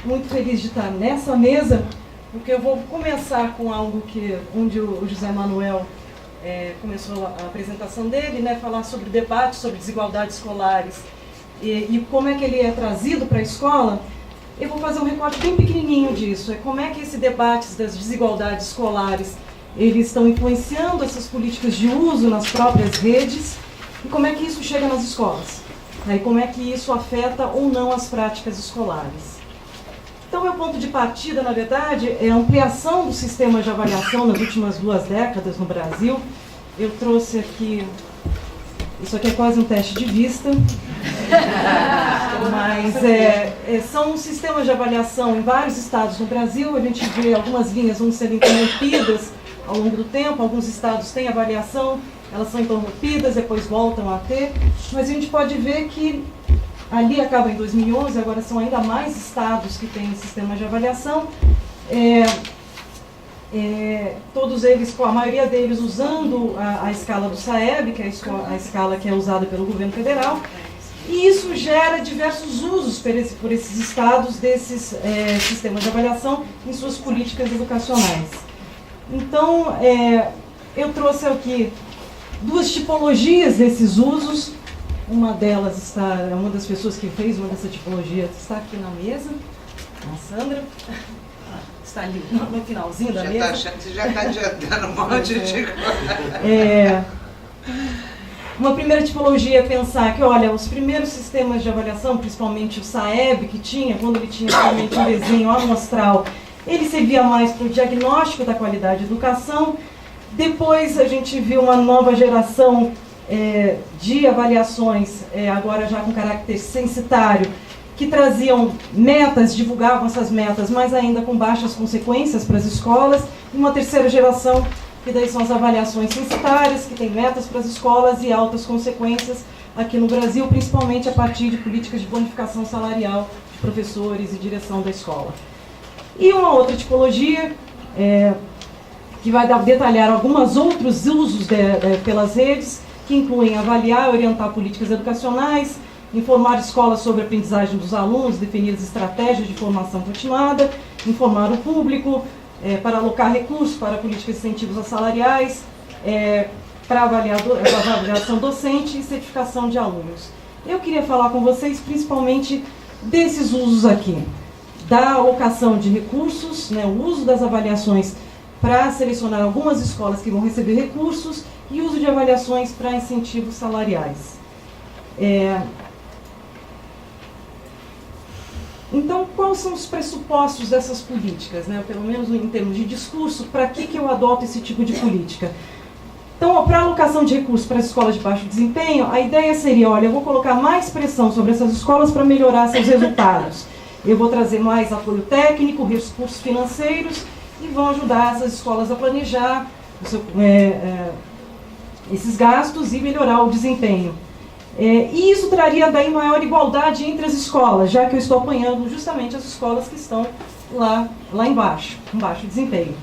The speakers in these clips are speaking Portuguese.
muito feliz de estar nessa mesa, porque eu vou começar com algo onde o José Manuel começou a apresentação dele, né, falar sobre debate sobre desigualdades escolares e como é que ele é trazido para a escola. Eu vou fazer um recorte bem pequenininho disso, como é que esse debate das desigualdades escolares eles estão influenciando essas políticas de uso nas próprias redes e como é que isso chega nas escolas, né, e como é que isso afeta ou não as práticas escolares. Então, meu ponto de partida, na verdade, é a ampliação do sistema de avaliação nas últimas 2 décadas no Brasil. Eu trouxe aqui, isso aqui é quase um teste de vista, mas são sistemas de avaliação em vários estados no Brasil. A gente vê algumas linhas vão sendo interrompidas ao longo do tempo, alguns estados têm avaliação, elas são interrompidas, depois voltam a ter, mas a gente pode ver que ali acaba em 2011, agora são ainda mais estados que têm sistema de avaliação, todos eles, a maioria deles usando a escala do SAEB, que é a escala que é usada pelo governo federal, e isso gera diversos usos por esses estados desses sistemas de avaliação em suas políticas educacionais. Então, eu trouxe aqui 2 tipologias desses usos. Uma delas uma das pessoas que fez uma dessa tipologia está aqui na mesa, a Sandra, está ali no finalzinho da mesa. Você já está adiantando um monte de coisa. Uma primeira tipologia é pensar que, olha, os primeiros sistemas de avaliação, principalmente o SAEB, que tinha, quando ele tinha realmente um desenho amostral, ele servia mais para o diagnóstico da qualidade de educação. Depois a gente viu uma nova geração de avaliações, agora já com caráter censitário, que traziam metas, divulgavam essas metas, mas ainda com baixas consequências para as escolas. E uma terceira geração, que daí são as avaliações censitárias, que tem metas para as escolas e altas consequências aqui no Brasil, principalmente a partir de políticas de bonificação salarial de professores e direção da escola. E uma outra tipologia, que vai detalhar alguns outros usos pelas redes, que incluem avaliar e orientar políticas educacionais, informar escolas sobre a aprendizagem dos alunos, definir as estratégias de formação continuada, informar o público, para alocar recursos para políticas de incentivos assalariais, para avaliação docente e certificação de alunos. Eu queria falar com vocês principalmente desses usos aqui, da alocação de recursos, né, o uso das avaliações para selecionar algumas escolas que vão receber recursos e uso de avaliações para incentivos salariais. Então, quais são os pressupostos dessas políticas, né? Pelo menos em termos de discurso, para que eu adoto esse tipo de política? Então, para a alocação de recursos para as escolas de baixo desempenho, a ideia seria, olha, eu vou colocar mais pressão sobre essas escolas para melhorar seus resultados. Eu vou trazer mais apoio técnico, recursos financeiros, e vão ajudar essas escolas a planejar esses gastos e melhorar o desempenho. E isso traria daí maior igualdade entre as escolas, já que eu estou apanhando justamente as escolas que estão lá embaixo, com baixo desempenho.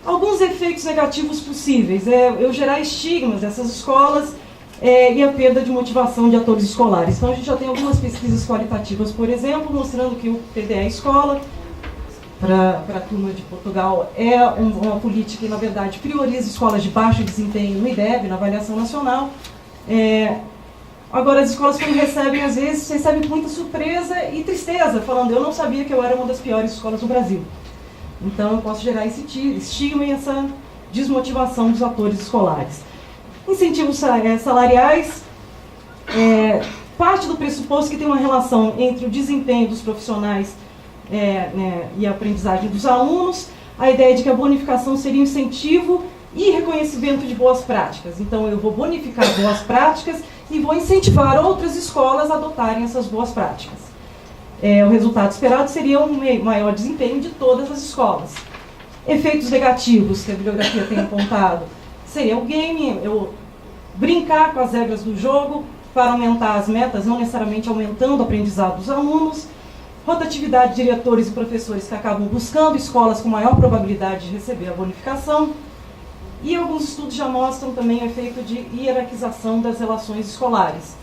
Alguns efeitos negativos possíveis, eu gerar estigmas dessas escolas e a perda de motivação de atores escolares. Então a gente já tem algumas pesquisas qualitativas, por exemplo, mostrando que o PDE Escola, para a turma de Portugal, é uma política que, na verdade, prioriza escolas de baixo desempenho no IDEB, na avaliação nacional. Agora, as escolas, quando recebem, às vezes, recebem com muita surpresa e tristeza, falando, eu não sabia que eu era uma das piores escolas do Brasil. Então, eu posso gerar esse estigma e essa desmotivação dos atores escolares. Incentivos salariais, parte do pressuposto que tem uma relação entre o desempenho dos profissionais e a aprendizagem dos alunos, a ideia de que a bonificação seria um incentivo e reconhecimento de boas práticas. Então, eu vou bonificar boas práticas e vou incentivar outras escolas a adotarem essas boas práticas. O resultado esperado seria um maior desempenho de todas as escolas. Efeitos negativos que a bibliografia tem apontado seria o game, eu brincar com as regras do jogo para aumentar as metas, não necessariamente aumentando o aprendizado dos alunos, rotatividade de diretores e professores que acabam buscando escolas com maior probabilidade de receber a bonificação, e alguns estudos já mostram também o efeito de hierarquização das relações escolares.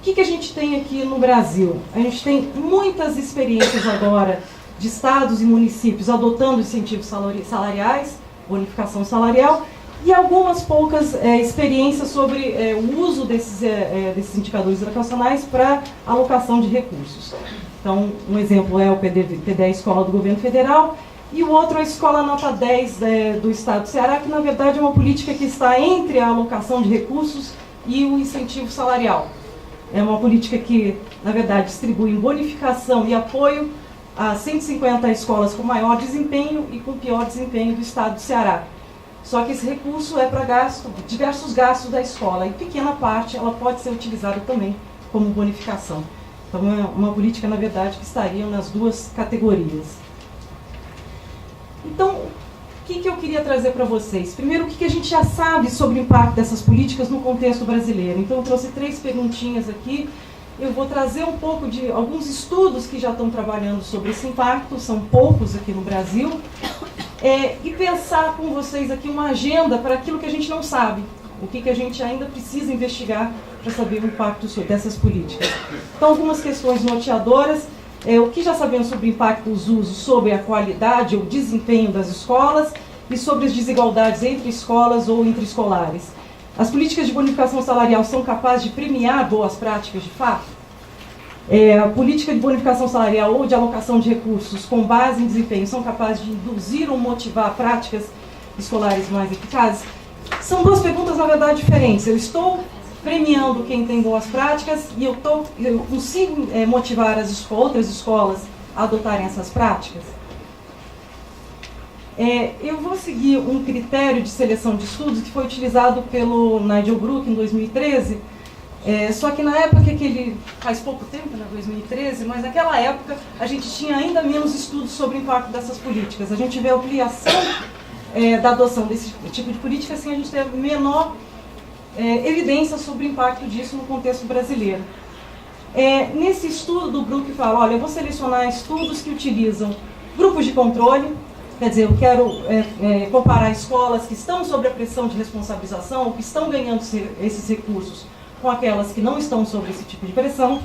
O que a gente tem aqui no Brasil? A gente tem muitas experiências agora de estados e municípios adotando incentivos salariais, bonificação salarial, e algumas poucas experiências sobre o uso desses indicadores educacionais para alocação de recursos. Então, um exemplo é o PDE Escola do Governo Federal, e o outro é a Escola Nota 10 do Estado do Ceará, que na verdade é uma política que está entre a alocação de recursos e o incentivo salarial. É uma política que, na verdade, distribui bonificação e apoio a 150 escolas com maior desempenho e com pior desempenho do Estado do Ceará. Só que esse recurso é para diversos gastos da escola, e pequena parte ela pode ser utilizada também como bonificação. Então é uma política, na verdade, que estaria nas duas categorias. Então, o que eu queria trazer para vocês? Primeiro, o que a gente já sabe sobre o impacto dessas políticas no contexto brasileiro? Então, eu trouxe 3 perguntinhas aqui. Eu vou trazer um pouco de alguns estudos que já estão trabalhando sobre esse impacto, são poucos aqui no Brasil, e pensar com vocês aqui uma agenda para aquilo que a gente não sabe, o que a gente ainda precisa investigar para saber o impacto dessas políticas. Então, algumas questões norteadoras. O que já sabemos sobre o impacto dos usos sobre a qualidade ou desempenho das escolas e sobre as desigualdades entre escolas ou entre escolares. As políticas de bonificação salarial são capazes de premiar boas práticas de fato? A política de bonificação salarial ou de alocação de recursos com base em desempenho são capazes de induzir ou motivar práticas escolares mais eficazes? São 2 perguntas, na verdade, diferentes. Eu estou premiando quem tem boas práticas e eu consigo motivar as outras escolas a adotarem essas práticas? Eu vou seguir um critério de seleção de estudos que foi utilizado pelo Nigel Brook em 2013, só que na época que ele, faz pouco tempo, 2013, mas naquela época a gente tinha ainda menos estudos sobre o impacto dessas políticas. A gente vê a ampliação da adoção desse tipo de política, assim a gente tem menor evidência sobre o impacto disso no contexto brasileiro. Nesse estudo do Brook fala, olha, eu vou selecionar estudos que utilizam grupos de controle, quer dizer, eu quero comparar escolas que estão sob a pressão de responsabilização, ou que estão ganhando esses recursos, com aquelas que não estão sob esse tipo de pressão.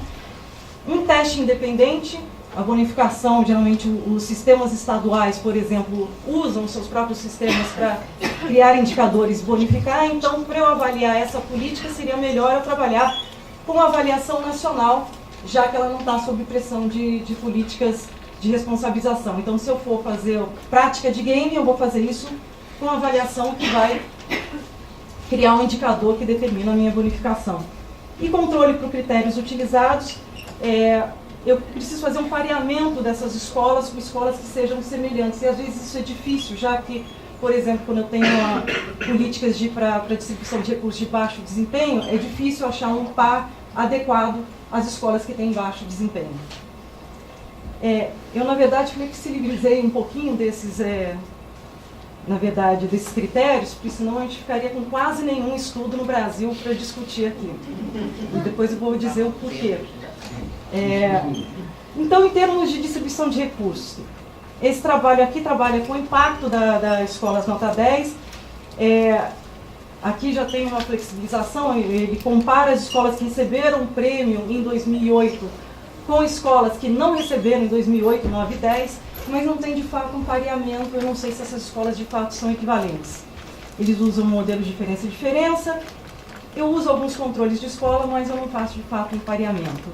Um teste independente, a bonificação, geralmente os sistemas estaduais, por exemplo, usam seus próprios sistemas para criar indicadores e bonificar. Então, para eu avaliar essa política, seria melhor eu trabalhar com a avaliação nacional, já que ela não está sob pressão de políticas de responsabilização. Então, se eu for fazer prática de game, eu vou fazer isso com a avaliação que vai criar um indicador que determina a minha bonificação. E controle para critérios utilizados. Eu preciso fazer um pareamento dessas escolas com escolas que sejam semelhantes. E às vezes isso é difícil, já que, por exemplo, quando eu tenho políticas para distribuição de recursos de baixo desempenho, é difícil achar um par adequado às escolas que têm baixo desempenho. Eu, na verdade, flexibilizei um pouquinho desses critérios, porque senão a gente ficaria com quase nenhum estudo no Brasil para discutir aqui. E depois eu vou dizer o porquê. Então, em termos de distribuição de recursos, esse trabalho aqui trabalha com o impacto das escolas nota 10. Aqui já tem uma flexibilização, ele compara as escolas que receberam prêmio em 2008 com escolas que não receberam em 2008, 9 e 10, mas não tem de fato um pareamento. Eu não sei se essas escolas de fato são equivalentes. Eles usam um modelo de diferença. Eu uso alguns controles de escola, mas eu não faço de fato um pareamento.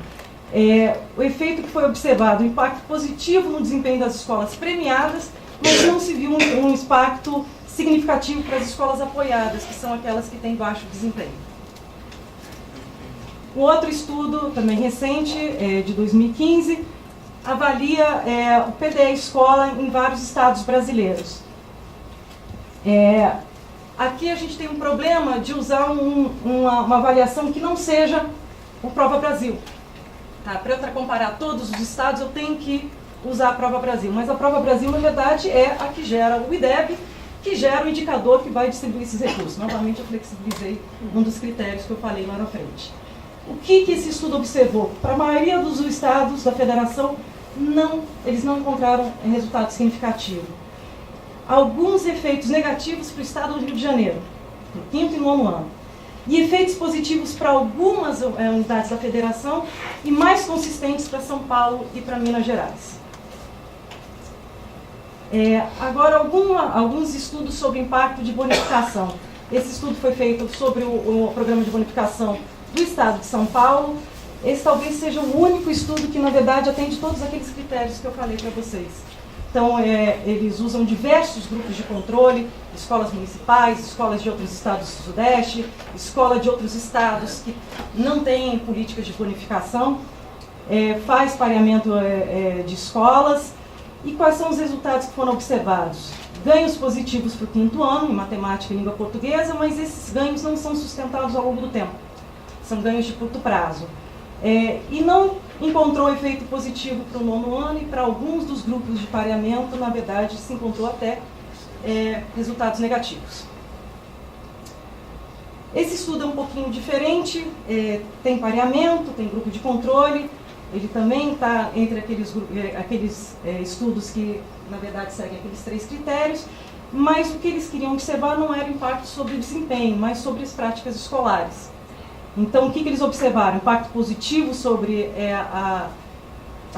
O efeito que foi observado, o impacto positivo no desempenho das escolas premiadas, mas não se viu um impacto significativo para as escolas apoiadas, que são aquelas que têm baixo desempenho. Um outro estudo, também recente, de 2015, avalia o PDE Escola em vários estados brasileiros. Aqui a gente tem um problema de usar uma avaliação que não seja o Prova Brasil. Tá? Para eu comparar todos os estados, eu tenho que usar a Prova Brasil. Mas a Prova Brasil, na verdade, é a que gera o IDEB, que gera o indicador que vai distribuir esses recursos. Novamente, eu flexibilizei um dos critérios que eu falei lá na frente. O que esse estudo observou? Para a maioria dos estados da federação, eles não encontraram resultado significativo. Alguns efeitos negativos para o estado do Rio de Janeiro, no 5º e 9º ano. e efeitos positivos para algumas unidades da federação e mais consistentes para São Paulo e para Minas Gerais. Agora, alguns estudos sobre impacto de bonificação. Esse estudo foi feito sobre o programa de bonificação do Estado de São Paulo. Esse talvez seja o único estudo que, na verdade, atende todos aqueles critérios que eu falei para vocês. Então, eles usam diversos grupos de controle, escolas municipais, escolas de outros estados do Sudeste, escola de outros estados que não têm políticas de bonificação, faz pareamento de escolas. E quais são os resultados que foram observados? Ganhos positivos para o 5º ano, em matemática e língua portuguesa, mas esses ganhos não são sustentados ao longo do tempo. São ganhos de curto prazo. E não encontrou efeito positivo para o 9º ano e para alguns dos grupos de pareamento, na verdade, se encontrou até resultados negativos. Esse estudo é um pouquinho diferente, tem pareamento, tem grupo de controle, ele também está entre aqueles estudos que, na verdade, seguem aqueles 3 critérios, mas o que eles queriam observar não era impacto sobre o desempenho, mas sobre as práticas escolares. Então, o que eles observaram? Impacto positivo sobre a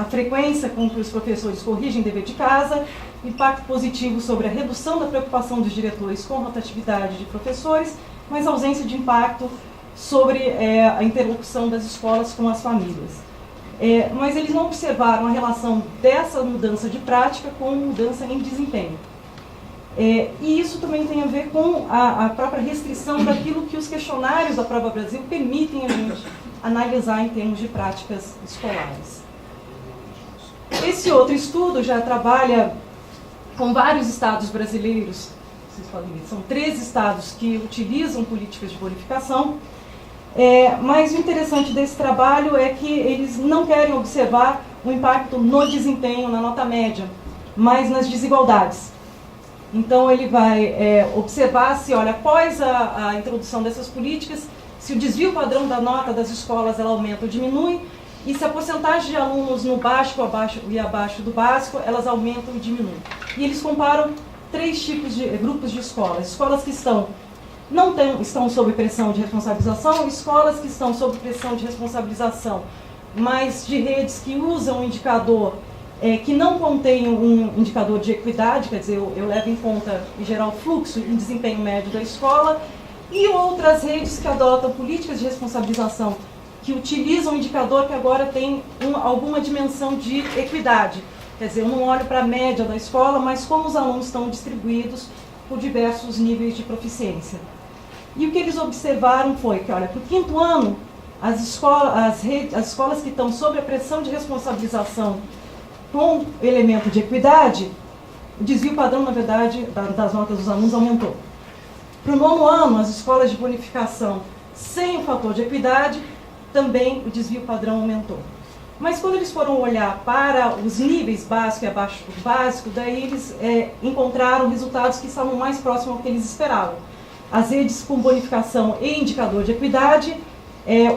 frequência com que os professores corrigem dever de casa, impacto positivo sobre a redução da preocupação dos diretores com rotatividade de professores, mas ausência de impacto sobre a interlocução das escolas com as famílias. Mas eles não observaram a relação dessa mudança de prática com mudança em desempenho. E isso também tem a ver com a própria restrição daquilo que os questionários da Prova Brasil permitem a gente analisar em termos de práticas escolares. Esse outro estudo já trabalha com vários estados brasileiros, vocês podem ver, são 3 estados que utilizam políticas de bonificação, mas o interessante desse trabalho é que eles não querem observar o impacto no desempenho, na nota média, mas nas desigualdades. Então, ele vai observar se, olha, após a introdução dessas políticas, se o desvio padrão da nota das escolas ela aumenta ou diminui, e se a porcentagem de alunos no básico e abaixo do básico, elas aumentam e diminuem. E eles comparam 3 tipos de grupos de escolas. Escolas que estão sob pressão de responsabilização, escolas que estão sob pressão de responsabilização, mas de redes que usam um indicador que não contém um indicador de equidade, quer dizer, eu levo em conta, em geral, o fluxo e desempenho médio da escola, e outras redes que adotam políticas de responsabilização, que utilizam um indicador que agora tem alguma dimensão de equidade. Quer dizer, eu não olho para a média da escola, mas como os alunos estão distribuídos por diversos níveis de proficiência. E o que eles observaram foi que, olha, para o 5º ano, as escolas que estão sob a pressão de responsabilização com elemento de equidade, o desvio padrão, na verdade, das notas dos alunos aumentou. Para o 9º ano, as escolas de bonificação sem o fator de equidade, também o desvio padrão aumentou. Mas quando eles foram olhar para os níveis básico e abaixo do básico, daí eles encontraram resultados que estavam mais próximos ao que eles esperavam. As redes com bonificação e indicador de equidade,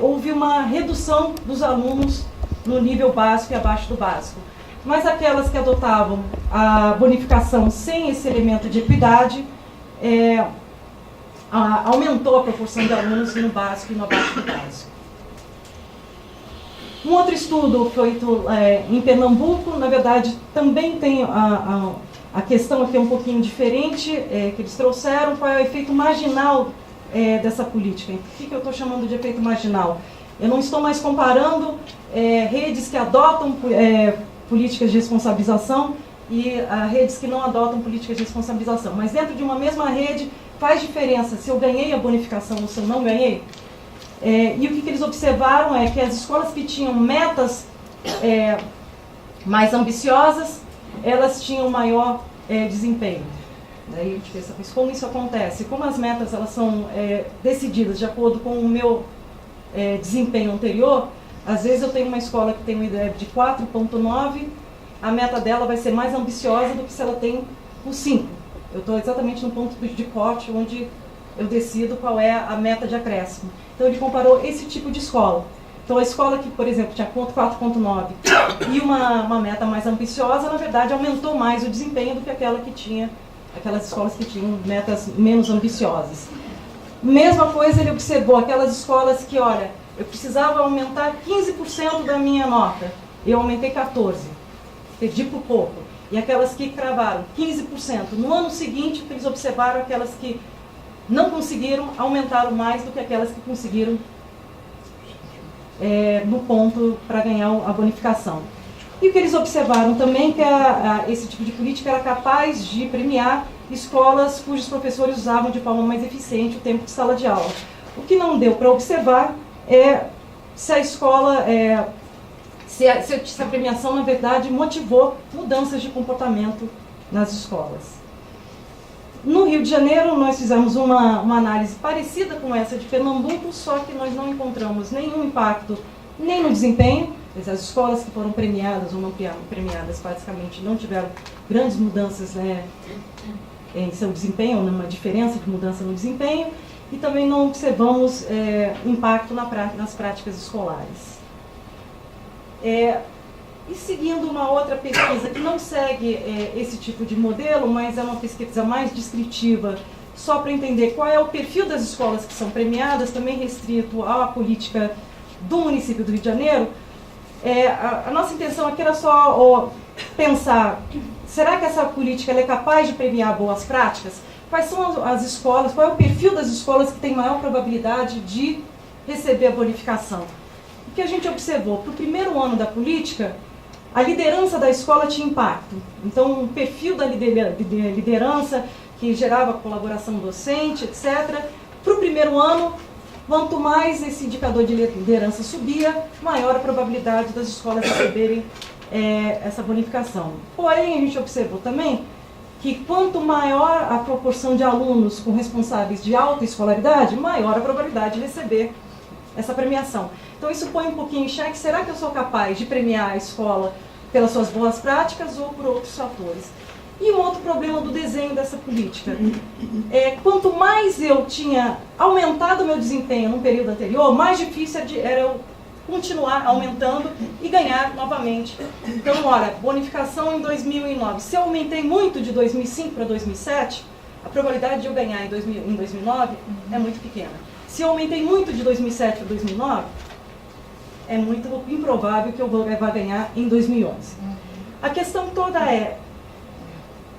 houve uma redução dos alunos no nível básico e abaixo do básico. Mas aquelas que adotavam a bonificação sem esse elemento de equidade, aumentou a proporção de alunos no básico e no abaixo do básico. Um outro estudo feito em Pernambuco, na verdade, também tem a questão aqui um pouquinho diferente, que eles trouxeram, qual é o efeito marginal dessa política. O que eu estou chamando de efeito marginal? Eu não estou mais comparando redes que adotam políticas de responsabilização e redes que não adotam políticas de responsabilização. Mas dentro de uma mesma rede, faz diferença se eu ganhei a bonificação ou se eu não ganhei? E o que eles observaram é que as escolas que tinham metas mais ambiciosas, elas tinham maior desempenho. Daí a gente pensa, mas como isso acontece? Como as metas elas são decididas de acordo com o meu desempenho anterior, às vezes eu tenho uma escola que tem uma IDEB de 4,9, a meta dela vai ser mais ambiciosa do que se ela tem o 5. Eu estou exatamente no ponto de corte onde eu decido qual é a meta de acréscimo. Então ele comparou esse tipo de escola. Então a escola que, por exemplo, tinha 4,9 e uma meta mais ambiciosa, na verdade aumentou mais o desempenho do que aquelas escolas que tinham metas menos ambiciosas. Mesma coisa ele observou, aquelas escolas que, olha, eu precisava aumentar 15% da minha nota, eu aumentei 14%, perdi por pouco. E aquelas que cravaram 15%. No ano seguinte, o que eles observaram, aquelas que não conseguiram, aumentaram mais do que aquelas que conseguiram no ponto para ganhar a bonificação. E o que eles observaram também que esse tipo de política era capaz de premiar escolas cujos professores usavam de forma mais eficiente o tempo de sala de aula. O que não deu para observar é se a escola, se a premiação, na verdade, motivou mudanças de comportamento nas escolas. No Rio de Janeiro, nós fizemos uma análise parecida com essa de Pernambuco, só que nós não encontramos nenhum impacto nem no desempenho. As escolas que foram premiadas ou não premiadas, basicamente, não tiveram grandes mudanças, né, em seu desempenho, numa diferença de mudança no desempenho, e também não observamos impacto nas práticas escolares. E seguindo uma outra pesquisa que não segue esse tipo de modelo, mas é uma pesquisa mais descritiva, só para entender qual é o perfil das escolas que são premiadas, também restrito à política do município do Rio de Janeiro, a nossa intenção aqui era só pensar, será que essa política ela é capaz de premiar boas práticas? Quais são as escolas, qual é o perfil das escolas que tem maior probabilidade de receber a bonificação? O que a gente observou, para o primeiro ano da política, a liderança da escola tinha impacto. Então, o perfil da liderança, que gerava colaboração docente, etc. Para o primeiro ano, quanto mais esse indicador de liderança subia, maior a probabilidade das escolas receberem essa bonificação. Porém, a gente observou também que quanto maior a proporção de alunos com responsáveis de alta escolaridade, maior a probabilidade de receber essa premiação. Então, isso põe um pouquinho em xeque, será que eu sou capaz de premiar a escola pelas suas boas práticas ou por outros fatores? E um outro problema do desenho dessa política. Quanto mais eu tinha aumentado o meu desempenho no período anterior, mais difícil era eu continuar aumentando e ganhar novamente. Então, olha, bonificação em 2009. Se eu aumentei muito de 2005 para 2007, a probabilidade de eu ganhar em 2009 é muito pequena. Se eu aumentei muito de 2007 para 2009, é muito improvável que eu vá ganhar em 2011. A questão toda é,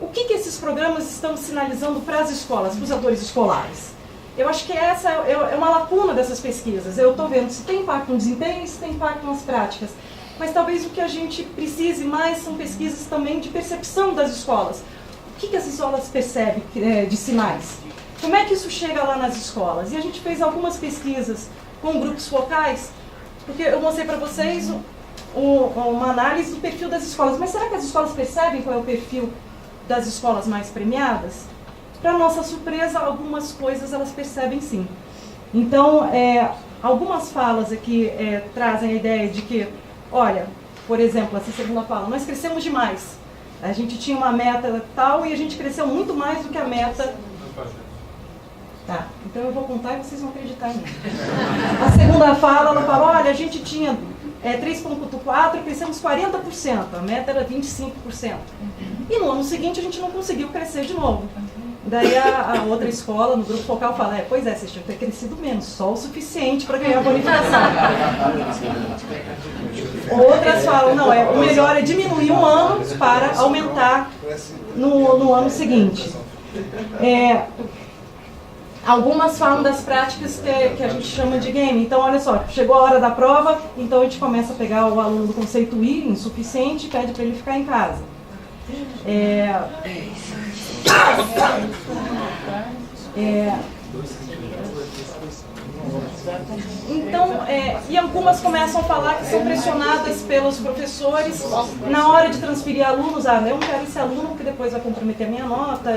o que esses programas estão sinalizando para as escolas, para os atores escolares? Eu acho que essa é uma lacuna dessas pesquisas. Eu estou vendo se tem impacto no desempenho e se tem impacto nas práticas. Mas talvez o que a gente precise mais são pesquisas também de percepção das escolas. O que as escolas percebem de sinais? Como é que isso chega lá nas escolas? E a gente fez algumas pesquisas com grupos focais, porque eu mostrei para vocês uma análise do perfil das escolas. Mas será que as escolas percebem qual é o perfil das escolas mais premiadas? Para nossa surpresa, algumas coisas elas percebem sim. Então, algumas falas aqui trazem a ideia de que, olha, por exemplo, essa segunda fala, nós crescemos demais. A gente tinha uma meta tal e a gente cresceu muito mais do que a meta. Tá, então eu vou contar e vocês vão acreditar em mim. A segunda fala, ela fala, olha, a gente tinha 3,4 e crescemos 40%, a meta era 25%. E no ano seguinte a gente não conseguiu crescer de novo. Daí a outra escola, no grupo focal, fala, pois é, vocês tinham que ter crescido menos, só o suficiente para ganhar a bonificação. Outras falam, não, o melhor é diminuir um ano para aumentar no ano seguinte. Algumas falam das práticas que a gente chama de game. Então, olha só, chegou a hora da prova, então a gente começa a pegar o aluno do conceito I, insuficiente, e pede para ele ficar em casa. Então, e algumas começam a falar que são pressionadas pelos professores na hora de transferir alunos. Eu não quero esse aluno porque depois vai comprometer a minha nota.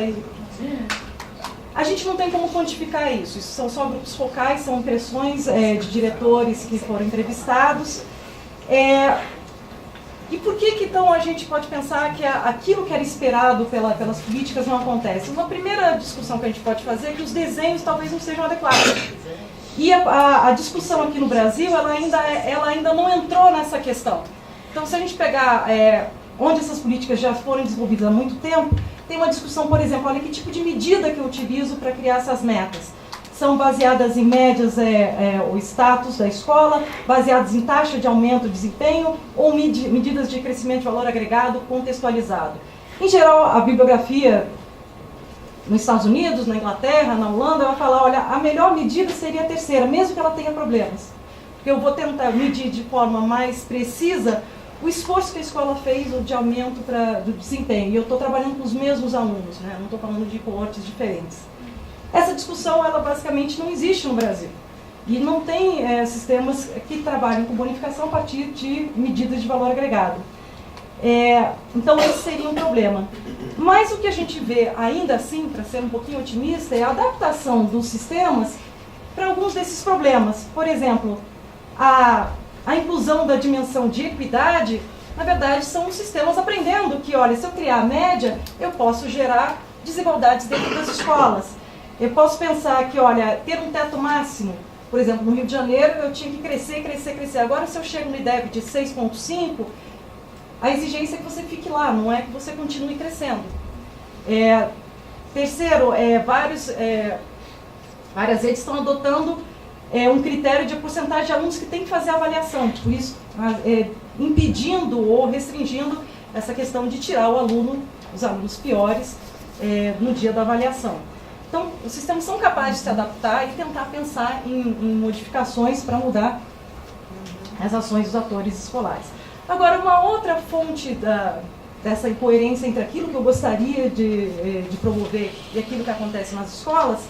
A gente não tem como quantificar isso. Isso são só grupos focais, são impressões de diretores que foram entrevistados. E por que então a gente pode pensar que aquilo que era esperado pelas políticas não acontece? Uma primeira discussão que a gente pode fazer é que os desenhos talvez não sejam adequados. E a discussão aqui no Brasil, ela ainda não entrou nessa questão. Então, se a gente pegar onde essas políticas já foram desenvolvidas há muito tempo, tem uma discussão, por exemplo, olha que tipo de medida que eu utilizo para criar essas metas. são baseadas em médias, o status da escola, baseadas em taxa de aumento de desempenho ou medidas de crescimento de valor agregado contextualizado. Em geral, a bibliografia nos Estados Unidos, na Inglaterra, na Holanda, vai falar, olha, a melhor medida seria a terceira, mesmo que ela tenha problemas. Porque eu vou tentar medir de forma mais precisa o esforço que a escola fez de aumento do desempenho. E eu estou trabalhando com os mesmos alunos, né? Não estou falando de coortes diferentes. Essa discussão, ela basicamente não existe no Brasil. E não tem sistemas que trabalhem com bonificação a partir de medidas de valor agregado. Então, esse seria um problema. Mas o que a gente vê, ainda assim, para ser um pouquinho otimista, é a adaptação dos sistemas para alguns desses problemas. Por exemplo, a inclusão da dimensão de equidade, na verdade, são os sistemas aprendendo que, olha, se eu criar a média, eu posso gerar desigualdades dentro das escolas. Eu posso pensar que, olha, ter um teto máximo, por exemplo, no Rio de Janeiro, eu tinha que crescer, crescer, crescer. Agora, se eu chego no IDEB de 6,5, a exigência é que você fique lá, não é que você continue crescendo. Terceiro, várias redes estão adotando um critério de porcentagem de alunos que tem que fazer a avaliação, por isso impedindo ou restringindo essa questão de tirar os alunos piores no dia da avaliação. Então, os sistemas são capazes de se adaptar e tentar pensar em modificações para mudar as ações dos atores escolares. Agora, uma outra fonte dessa incoerência entre aquilo que eu gostaria de promover e aquilo que acontece nas escolas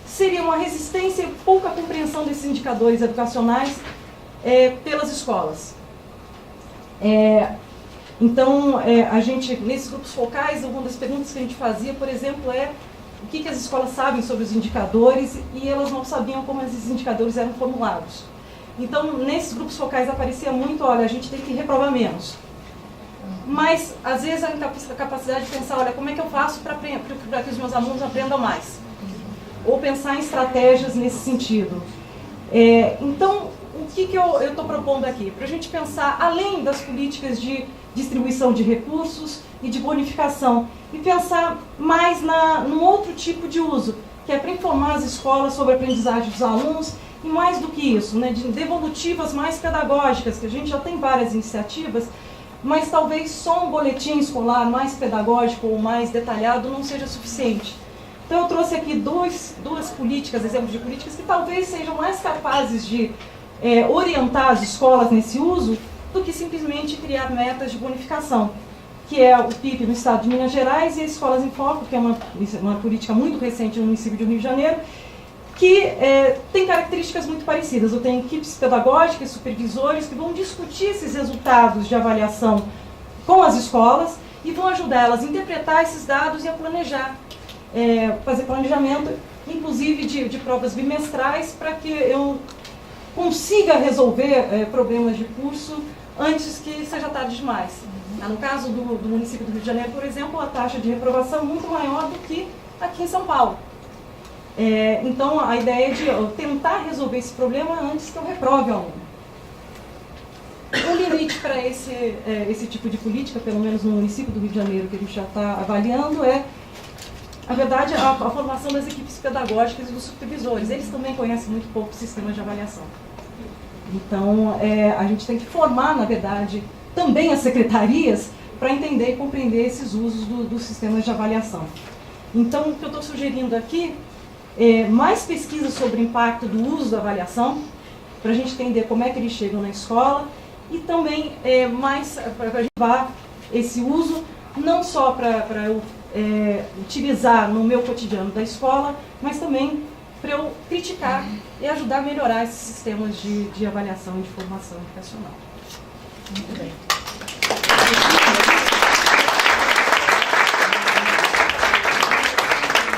seria uma resistência e pouca compreensão desses indicadores educacionais pelas escolas. Então, a gente, nesses grupos focais, uma das perguntas que a gente fazia, por exemplo, o que as escolas sabem sobre os indicadores, e elas não sabiam como esses indicadores eram formulados. Então, nesses grupos focais aparecia muito, olha, a gente tem que reprovar menos. Mas, às vezes, a capacidade de pensar, olha, como é que eu faço para que os meus alunos aprendam mais? Ou pensar em estratégias nesse sentido. Então, o que eu estou propondo aqui? Para a gente pensar, além das políticas de distribuição de recursos e de bonificação, e pensar mais num outro tipo de uso, que é para informar as escolas sobre a aprendizagem dos alunos, e mais do que isso, né, de devolutivas mais pedagógicas, que a gente já tem várias iniciativas, mas talvez só um boletim escolar mais pedagógico ou mais detalhado não seja suficiente. Então eu trouxe aqui duas políticas, exemplos de políticas que talvez sejam mais capazes de orientar as escolas nesse uso do que simplesmente criar metas de bonificação, que é o PIP no estado de Minas Gerais e a Escolas em Foco, que é uma política muito recente no município de Rio de Janeiro, que tem características muito parecidas. Eu tenho equipes pedagógicas, supervisores, que vão discutir esses resultados de avaliação com as escolas e vão ajudar elas a interpretar esses dados e a planejar, fazer planejamento, inclusive de provas bimestrais, para que eu consiga resolver problemas de curso antes que seja tarde demais. No caso do município do Rio de Janeiro, por exemplo, a taxa de reprovação é muito maior do que aqui em São Paulo. Então, a ideia é de tentar resolver esse problema antes que eu reprove o aluno. O limite para esse tipo de política, pelo menos no município do Rio de Janeiro, que a gente já está avaliando, na verdade, a formação das equipes pedagógicas e dos supervisores. Eles também conhecem muito pouco o sistema de avaliação. Então, a gente tem que formar, na verdade, também as secretarias para entender e compreender esses usos dos sistemas de avaliação. Então, o que eu estou sugerindo aqui mais pesquisa sobre o impacto do uso da avaliação, para a gente entender como é que eles chegam na escola, e também mais para levar esse uso, não só para eu utilizar no meu cotidiano da escola, mas também para eu criticar e ajudar a melhorar esses sistemas de avaliação e de formação educacional. Muito bem.